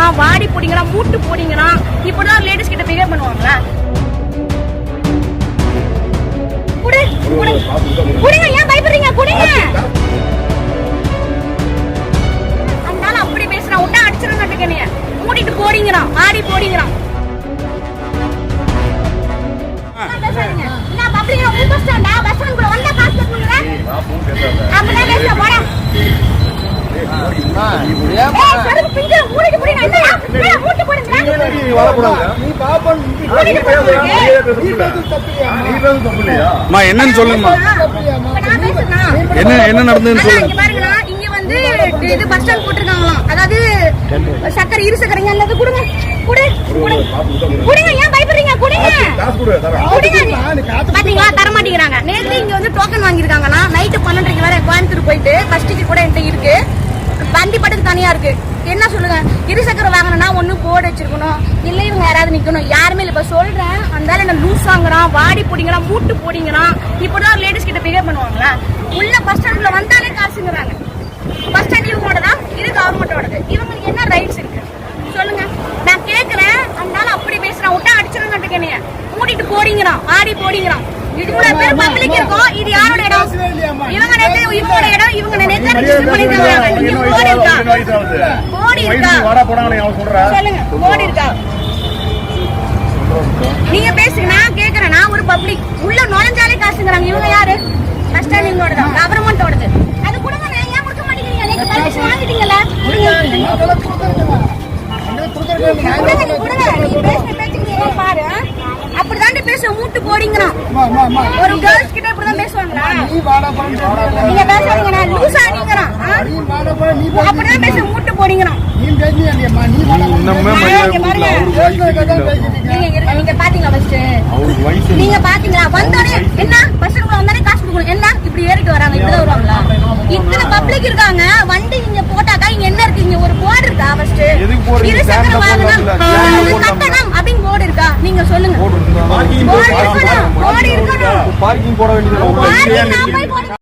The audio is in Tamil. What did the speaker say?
காசுங்கிறான், வாடி போடிங்கிறான், மூட்டு போடிங்கிறான். இப்படிதான் லேடிஸ் கிட்ட பிஹேவ் பண்ணுவாங்களா? குடுங்க, ஏன் பயப்படுறீங்க? குடுங்க. அதனால அப்படி பேசுறான், விட்டா அடிச்சிருங்க. நீ மூடிட்டு போடிங்கிறான், வாடி போடிங்கிறான். நான் பப்ளிக்ல ஊர் ஸ்டாண்டா பஸ் ஸ்டாண்ட் கூட வந்தா காசு கொடுங்க. அப்பனா பேச போடா. சரி பிஞ்ச மூடிட்டு போடி நான் இல்ல மூடிட்டு போடுங்க. நீ வர கூடாது. நீ பாப்பன் மூடிட்டு போடுங்க. நீ பேசு தப்புலையா? மா என்னன்னு சொல்லுங்க. நான் பேசுறேனா? என்ன நடந்துன்னு சொல்லுங்க. இங்க பாருங்க, இங்க வந்து இது பஸ் ஸ்டாண்ட் போட்டுருக்காங்களாம். அதாவது சக்கரை இரு சக்கரைங்க அல்லது குடுங்க. குடுங்க, ஏன் பயப்படுறீங்க? குடுங்க. பாத்தீங்களா, தர மாட்டேங்கிறாங்க. நேத்து இங்க வந்து டோக்கன் வாங்கிருக்காங்கன்னா நைட்டு 12:30 வரை கோயம்புத்தூர் போயிட்டு பஸ் டிக்கெட் கூட என்கிட்ட இருக்கு. வண்டி பட்டுக்கு தனியா இருக்கு. என்ன சொல்லுங்க, இருசக்கரை வாங்கணும்னா ஒண்ணு போர்டு வச்சிருக்கணும், இல்ல இவங்க யாராவது நிக்கணும். யாருமே இல்ல. இப்ப சொல்றேன், அந்த என்ன லூஸ் வாங்குறான், வாடி போடிங்கிறான், மூட்டு போடிங்கிறான். இப்படிதான் லேடிஸ் கிட்ட பிஹேவ் பண்ணுவாங்களா? உள்ள பஸ் ஸ்டாண்ட்ல வந்தாலே காசுங்கிறாங்க. பஸ் ஸ்டாண்ட் இவங்களோட தான், இது கவர்மெண்டோடது. இவங்களுக்கு என்ன ரைட்ஸ் இருக்கு சொல்லுங்க? நான் கேக்குறேன். அதனால அப்படி பேசுறான், விட்டா அடிச்சிருங்க. நீ மூடிட்டு போடிங்கிறான், ஆடி போடிங்கிறான். இவ்வளவு பேர் பப்ளிக் இருக்கும். இது யாரோட இடம்? இவங்க நேத்து இவங்களோட இடம். இவங்க நேத்து ரிஜிஸ்டர் பண்ணிருக்காங்க. நீங்க போடி இருக்கா? போடி இருக்கா? சொல்லுங்க, போடி இருக்கா? நீங்க பேசுங்க, நான் கேக்குறேன். நான் ஒரு பப்ளிக். உள்ள நுழைஞ்சாலே காசுங்கிறாங்க. இவங்க யாரு? பஸ் ஸ்டாண்ட் இவங்களோட தான், கவர்மெண்டோடது. அது கொடுங்க. ஏன் கொடுக்க மாட்டேங்கிறீங்க? நீங்க பர்மிஷன் வாங்கிட்டீங்கல்ல? பாரு, அப்படிதான் பேச மூட்டு போறீங்கிறான். ஒரு கேர்ள்ஸ் கிட்ட இப்படிதான் பேசுவாங்களா? நீங்க பேசாதீங்க, லூசா நீங்கிறான். அப்படிதான் பேச மூட்டு போறீங்கிறான். நீங்க பாத்தீங்களா? ஃபர்ஸ்ட் நீங்க பாத்தீங்களா? வந்தோடனே என்ன பஸ் வந்தானே காசு கொடுக்கணும். என்ன இப்படி ஏறிட்டு வராங்க? இப்படிதான் வருவாங்களா? இத்தனை பப்ளிக் இருக்காங்க. வண்டி இங்க போட்டாக்கா இங்க என்ன இருக்கு? இங்க ஒரு போர்டு இருக்கா? ஃபர்ஸ்ட் இருசக்கர வாகனம் கட்டணம் அப்படின்னு போர்டு இருக்கா? நீங்க சொல்லுங்க. போர்டு இருக்கணும். பார்க்கிங் போட வேண்டியது.